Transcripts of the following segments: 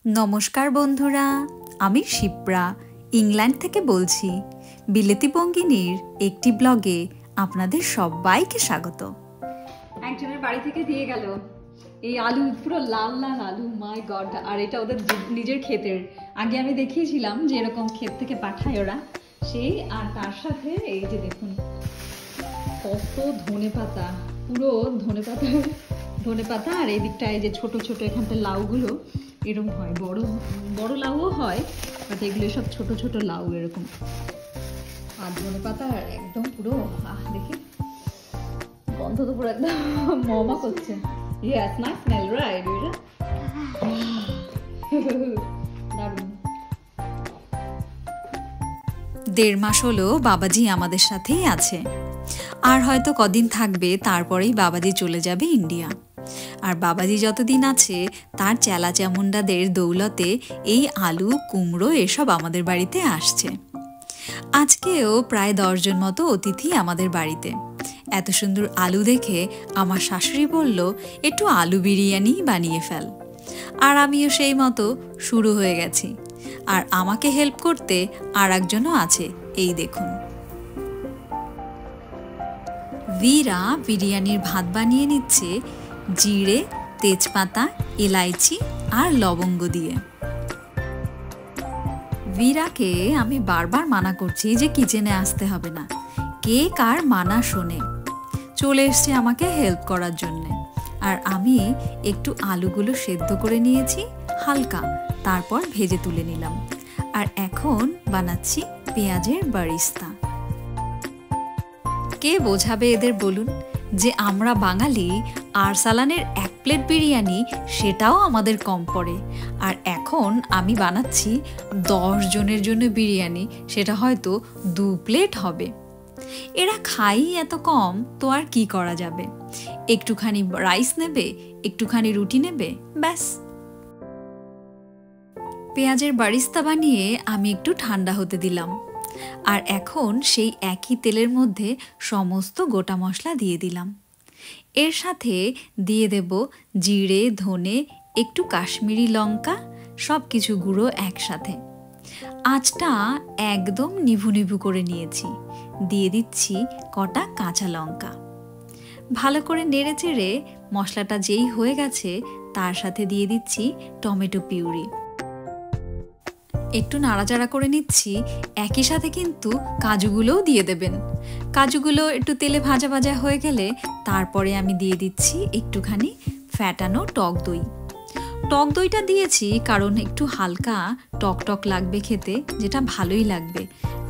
নমস্কার বন্ধুরা, আমি শিপ্রা ইংল্যান্ড থেকে বলছি। বিলেতি বঙ্গিনীর একটি ব্লগে আপনাদের সবাইকে স্বাগত। একজনের বাড়ি থেকে দিয়ে গেল এই আলু, পুরো লাল লাল আলু, মাই গড। আর এটা ওদের নিজের ক্ষেতের। আগে আমি দেখিয়েছিলাম যে এরকম ক্ষেত থেকে পাঠায় ওরা, সেই। আর তার সাথে এই যে দেখুন কত ধনেপাতা, পুরো ধনেপাতা। আর এই দিকটায় যে ছোট ছোট এখানটা লাউগুলো এরকম হয়, বড় বড় লাউও হয়, বাট এগুলো সব ছোট ছোট লাউ এরকম। আর ধনেপাতা একদম পুরো দেখি গন্ধ তো পুরো একদম মমা করছে। Yes, nice smell, right? দারুণ। 1.5 মাস হলো বাবাজি আমাদের সাথেই আছে, আর হয়তো কদিন থাকবে, তারপরেই বাবাজি চলে যাবে ইন্ডিয়া। আর বাবাজি যতদিন আছে তার চেলা চামুন্ডাদের দৌলতে এই আলু, কুমড়ো এসব আমাদের বাড়িতে আসছে। আজকেও প্রায় 10 জন মতো অতিথি আমাদের বাড়িতে। এত সুন্দর আলু দেখে আমার শাশুড়ি বলল, একটু আলু বিরিয়ানি বানিয়ে ফেল। আর আমিও সেই মতো শুরু হয়ে গেছি। আর আমাকে হেল্প করতে আর একজনও আছে, এই দেখুন। ভীরা বিরিয়ানির ভাত বানিয়ে নিচ্ছে জিরে, তেজপাতা, এলাইচি আর লবঙ্গ দিয়ে। ভীরাকে আমি বারবার মানা করছি যে কিচেনে আসতে হবে না। কে কার মানা শোনে? চলে এসছে আমাকে হেল্প করার জন্য। আর আমি একটু আলুগুলো সেদ্ধ করে নিয়েছি হালকা, তারপর ভেজে তুলে নিলাম। আর এখন বানাচ্ছি পেঁয়াজের বারিস্তা। কে বোঝাবে এদের বলুন যে আমরা বাঙালি, আরসালানের 1 প্লেট বিরিয়ানি সেটাও আমাদের কম পড়ে। আর এখন আমি বানাচ্ছি 10 জনের জন্য বিরিয়ানি, সেটা হয়তো 2 প্লেট হবে। এরা খাই এত কম, তো আর কি করা যাবে? একটুখানি রাইস নেবে, একটুখানি রুটি নেবে, ব্যাস। পেঁয়াজের বারিস্তা বানিয়ে আমি একটু ঠান্ডা হতে দিলাম। আর এখন সেই একই তেলের মধ্যে সমস্ত গোটা মশলা দিয়ে দিলাম। এর সাথে দিয়ে দেব জিরে, ধনে, একটু কাশ্মীরি লঙ্কা, সব কিছু গুঁড়ো একসাথে। আঁচটা একদম নিভু নিভু করে নিয়েছি। দিয়ে দিচ্ছি কটা কাঁচা লঙ্কা। ভালো করে নেড়ে চেড়ে মশলাটা যেই হয়ে গেছে, তার সাথে দিয়ে দিচ্ছি টমেটো পিউরি। একটু নাড়াচাড়া করে নিচ্ছি। একই সাথে কিন্তু কাজুগুলোও দিয়ে দেবেন। কাজুগুলো একটু তেলে ভাজা ভাজা হয়ে গেলে তারপরে আমি দিয়ে দিচ্ছি একটুখানি ফ্যাটানো টক দই। টক দইটা দিয়েছি কারণ একটু হালকা টক টক লাগবে খেতে, যেটা ভালোই লাগবে,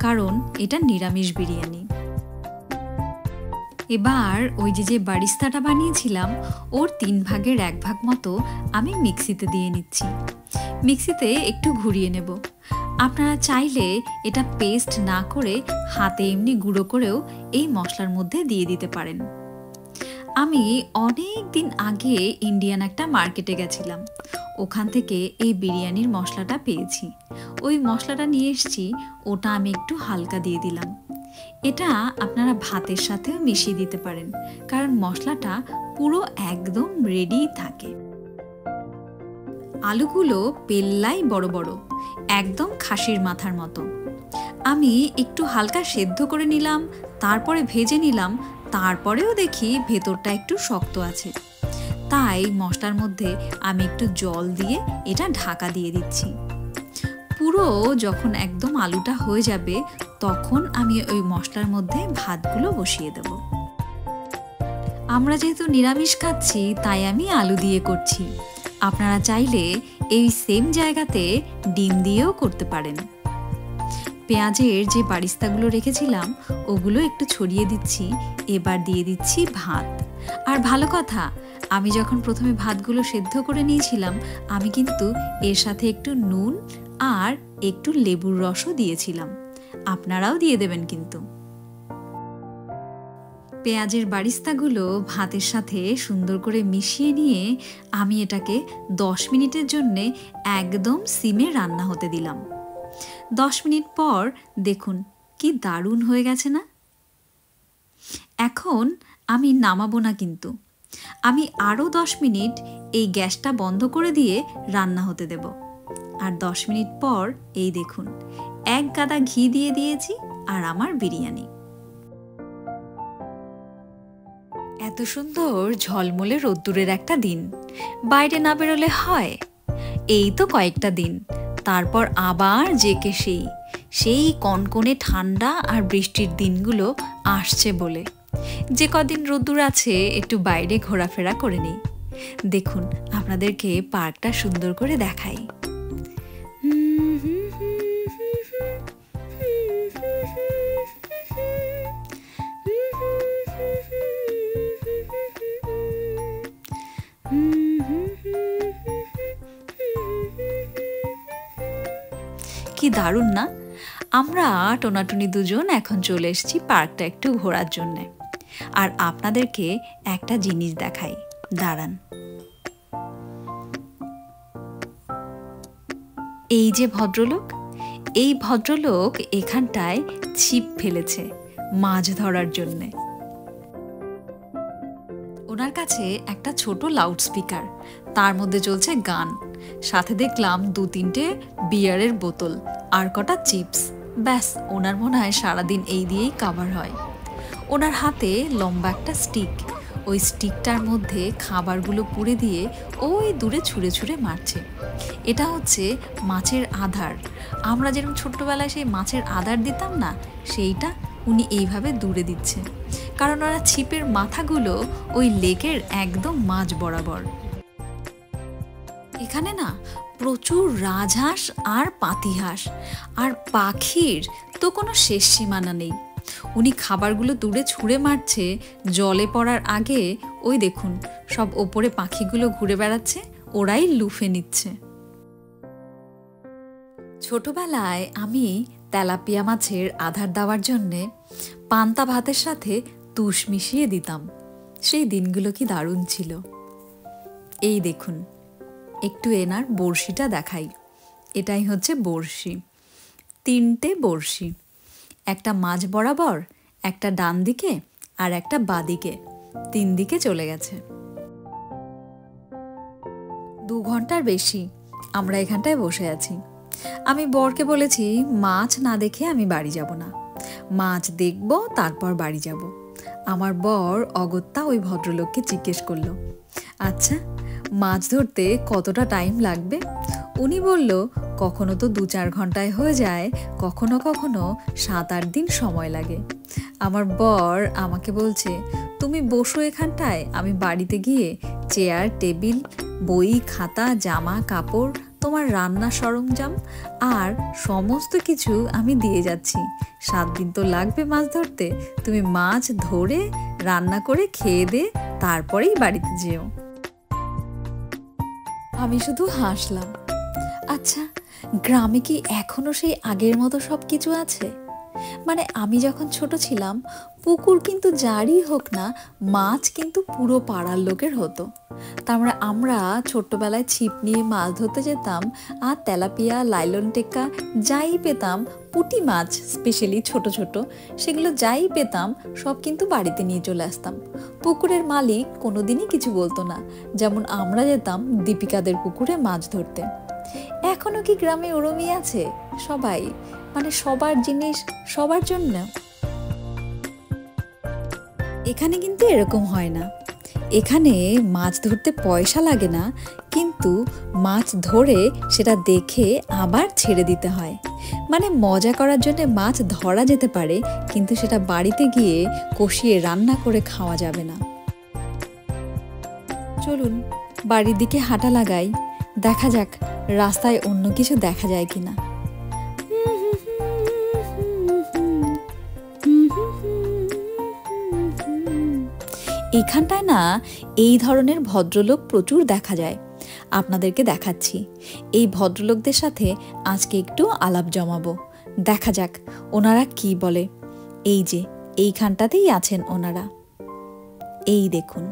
কারণ এটা নিরামিষ বিরিয়ানি। এবার ওই যে বারিস্তাটা বানিয়েছিলাম, ওর 3 ভাগের 1 ভাগ মতো আমি মিক্সিতে দিয়ে নিচ্ছি। মিক্সিতে একটু ঘুরিয়ে নেব। আপনারা চাইলে এটা পেস্ট না করে হাতে এমনি গুঁড়ো করেও এই মশলার মধ্যে দিয়ে দিতে পারেন। আমি অনেক দিন আগে ইন্ডিয়ান একটা মার্কেটে গেছিলাম, ওখান থেকে এই বিরিয়ানির মশলাটা পেয়েছি। ওই মশলাটা নিয়ে এসেছি, ওটা আমি একটু হালকা দিয়ে দিলাম। এটা আপনারা ভাতের সাথেও মিশিয়ে দিতে পারেন, কারণ মশলাটা পুরো একদম রেডি থাকে। আলুগুলো পেল্লাই বড় বড়, একদম খাসির মাথার মতো। আমি একটু হালকা সেদ্ধ করে নিলাম, তারপরে ভেজে নিলাম। তারপরেও দেখি ভেতরটা একটু শক্ত আছে, তাই মশলার মধ্যে আমি একটু জল দিয়ে এটা ঢাকা দিয়ে দিচ্ছি। পুরো যখন একদম আলুটা হয়ে যাবে, তখন আমি ওই মশলার মধ্যে ভাতগুলো বসিয়ে দেব। আমরা যেহেতু নিরামিষ খাচ্ছি, তাই আমি আলু দিয়ে করছি। আপনারা চাইলে এই সেম জায়গাতে ডিম দিয়েও করতে পারেন। পেঁয়াজের যে বারিস্তাগুলো রেখেছিলাম, ওগুলো একটু ছড়িয়ে দিচ্ছি। এবার দিয়ে দিচ্ছি ভাত। আর ভালো কথা, আমি যখন প্রথমে ভাতগুলো সেদ্ধ করে নিয়েছিলাম, আমি কিন্তু এর সাথে একটু নুন আর একটু লেবুর রসও দিয়েছিলাম। আপনারাও দিয়ে দেবেন কিন্তু। পেঁয়াজের বারিস্তাগুলো ভাতের সাথে সুন্দর করে মিশিয়ে নিয়ে আমি এটাকে 10 মিনিটের জন্যে একদম সিমে রান্না হতে দিলাম। 10 মিনিট পর দেখুন কি দারুণ হয়ে গেছে না? এখন আমি নামাবো না কিন্তু, আমি আরও 10 মিনিট এই গ্যাসটা বন্ধ করে দিয়ে রান্না হতে দেব। আর 10 মিনিট পর এই দেখুন, এক গাদা ঘি দিয়ে দিয়েছি আর আমার বিরিয়ানি। এত সুন্দর ঝলমলে রোদ্দুরের একটা দিন, বাইরে না বেরোলে হয়? এই তো কয়েকটা দিন, তারপর আবার জেকে সেই কনকনে ঠান্ডা আর বৃষ্টির দিনগুলো আসছে বলে যে কদিন রোদ্দুর আছে একটু বাইরে ঘোরাফেরা করে নিই। দেখুন, আপনাদেরকে পার্কটা সুন্দর করে দেখাই। কি দারুণ না? আমরা টোনাটুনি দুজন এখন চলে এসেছি পার্কটা একটু ঘোরার জন্যে। আর আপনাদেরকে একটা জিনিস দেখাই, দাঁড়ান। এই যে ভদ্রলোক, এই ভদ্রলোক এখানটায় ছিপ ফেলেছে মাছ ধরার জন্যে। ওনার কাছে একটা ছোট লাউড স্পিকার, তার মধ্যে চলছে গান, সাথে দেখলাম 2-3টে বিয়ারের বোতল আর কটা চিপস। ব্যাস, ওনার মনে হয় সারাদিন এই দিয়েই কাভার হয়। ওনার হাতে লম্বা একটা স্টিক, ওই স্টিকটার মধ্যে খাবারগুলো পুড়ে দিয়ে ওই দূরে ছুঁড়ে ছুঁড়ে মারছে। এটা হচ্ছে মাছের আধার। আমরা যেরকম ছোট্টবেলায় সেই মাছের আধার দিতাম না, সেইটা উনি এইভাবে দূরে দিচ্ছে, কারণ ওরা ছিপের মাথাগুলো ওই লেকের একদম মাঝ বরাবর। এখানে না প্রচুর রাজহাঁস আর পাতিহাঁস আর পাখির তো কোনো শেষ সীমানা নেই। উনি খাবারগুলো দূরে ছুঁড়ে মারছে জলে পড়ার আগে। ওই দেখুন, সব ওপরে পাখিগুলো ঘুরে বেড়াচ্ছে, ওরাই লুফে নিচ্ছে। ছোটবেলায় আমি তেলাপিয়া মাছের আধার দেওয়ার জন্যে পান্তা ভাতের সাথে তুষ মিশিয়ে দিতাম। সেই দিনগুলো কি দারুণ ছিল। এই দেখুন, একটু এনার বড়শিটা দেখাই। এটাই হচ্ছে বড়শি, 3টে বড়শি, একটা মাঝ বরাবর, একটা ডান দিকে আর একটা বাদিকে, 3 দিকে চলে গেছে। 2 ঘন্টার বেশি আমরা এখানটায় বসে আছি। আমি বরকে বলেছি মাছ না দেখে আমি বাড়ি যাব না, মাছ দেখব তারপর বাড়ি যাব। আমার বর অগত্যা ওই ভদ্রলোককে জিজ্ঞেস করলো, আচ্ছা মাছ ধরতে কতটা টাইম লাগবে? উনি বলল, কখনো তো 2-4 ঘন্টায় হয়ে যায়, কখনো কখনো 7-8 দিন সময় লাগে। আমার বর আমাকে বলছে, তুমি বসো এখানটায়, আমি বাড়িতে গিয়ে চেয়ার, টেবিল, বই, খাতা, জামা কাপড়, তোমার রান্না সরঞ্জাম আর সমস্ত কিছু আমি দিয়ে যাচ্ছি। 7 দিন তো লাগবে মাছ ধরতে, তুমি মাছ ধরে রান্না করে খেয়ে দে, তারপরেই বাড়িতে যেও। আমি শুধু হাসলাম। আচ্ছা, গ্রামে কি এখনো সেই আগের মতো সব কিছু আছে? মানে আমি যখন ছোট ছিলাম, পুকুর কিন্তু যারই হোক না, মাছ কিন্তু পুরো পাড়ার লোকের হতো। তারপরে আমরা ছোট্টবেলায় ছিপ নিয়ে মাছ ধরতে যেতাম, আর তেলাপিয়া, লাইলন টেক্কা যাই পেতাম, পুঁটি মাছ স্পেশালি ছোট ছোট, সেগুলো যাই পেতাম সব কিন্তু বাড়িতে নিয়ে চলে আসতাম। পুকুরের মালিক কোনোদিনই কিছু বলতো না, যেমন আমরা যেতাম দীপিকাদের পুকুরে মাছ ধরতে। এখনো কি গ্রামে ওরমই আছে? সবাই মানে সবার জিনিস সবার জন্য? এখানে কিন্তু এরকম হয় না। এখানে মাছ ধরতে পয়সা লাগে না, কিন্তু মাছ ধরে সেটা দেখে আবার ছেড়ে দিতে হয়। মানে মজা করার জন্য মাছ ধরা যেতে পারে, কিন্তু সেটা বাড়িতে গিয়ে কষিয়ে রান্না করে খাওয়া যাবে না। চলুন বাড়ির দিকে হাঁটা লাগাই, দেখা যাক রাস্তায় অন্য কিছু দেখা যায় কিনা। এখানটায় না এই ধরনের ভদ্রলোক প্রচুর দেখা যায়। আপনাদেরকে দেখাচ্ছি। এই ভদ্রলোকদের সাথে আজকে একটু আলাপ জমাবো, দেখা যাক ওনারা কি বলে। এই যে এইখানটাতেই আছেন ওনারা, এই দেখুন,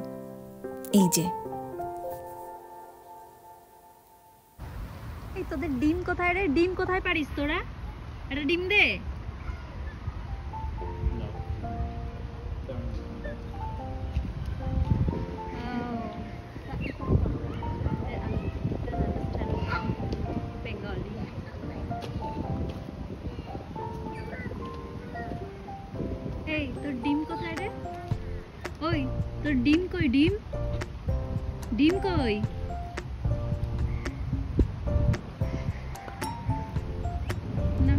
এই যে। এই তোদের ডিম কোথায় রে? ডিম কোথায় পারিস তোরা? একটা ডিম দে। ডিম? ডিম কই? না।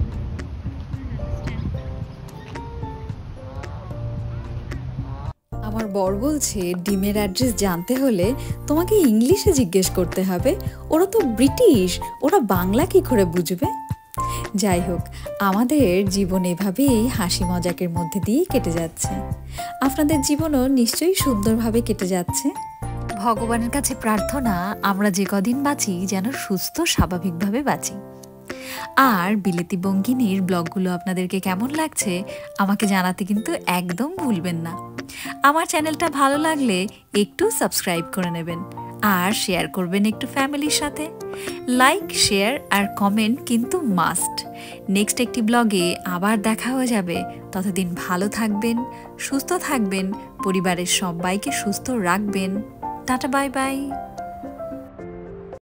আমার বর বলছে ডিমের অ্যাড্রেস জানতে হলে তোমাকে ইংলিশে জিজ্ঞেস করতে হবে, ওরা তো ব্রিটিশ, ওরা বাংলা কি করে বুঝবে। যাই হোক, আমাদের জীবন এভাবেই হাসি মজাকের মধ্যে দিয়েই কেটে যাচ্ছে। আপনাদের জীবনও নিশ্চয়ই সুন্দরভাবে কেটে যাচ্ছে। ভগবানের কাছে প্রার্থনা আমরা যে কদিন বাঁচি যেন সুস্থ স্বাভাবিকভাবে বাঁচি। আর বিলেতি বঙ্গিনীর ব্লগগুলো আপনাদেরকে কেমন লাগছে আমাকে জানাতে কিন্তু একদম ভুলবেন না। আমার চ্যানেলটা ভালো লাগলে একটু সাবস্ক্রাইব করে নেবেন আর শেয়ার করবেন একটু ফ্যামিলির সাথে। লাইক, শেয়ার আর কমেন্ট কিন্তু মাস্ট। নেক্সট একটি ব্লগে আবার দেখা হয়ে যাবে। ততদিন ভালো থাকবেন, সুস্থ থাকবেন, পরিবারের সবাইকে সুস্থ রাখবেন। Tata, bye bye.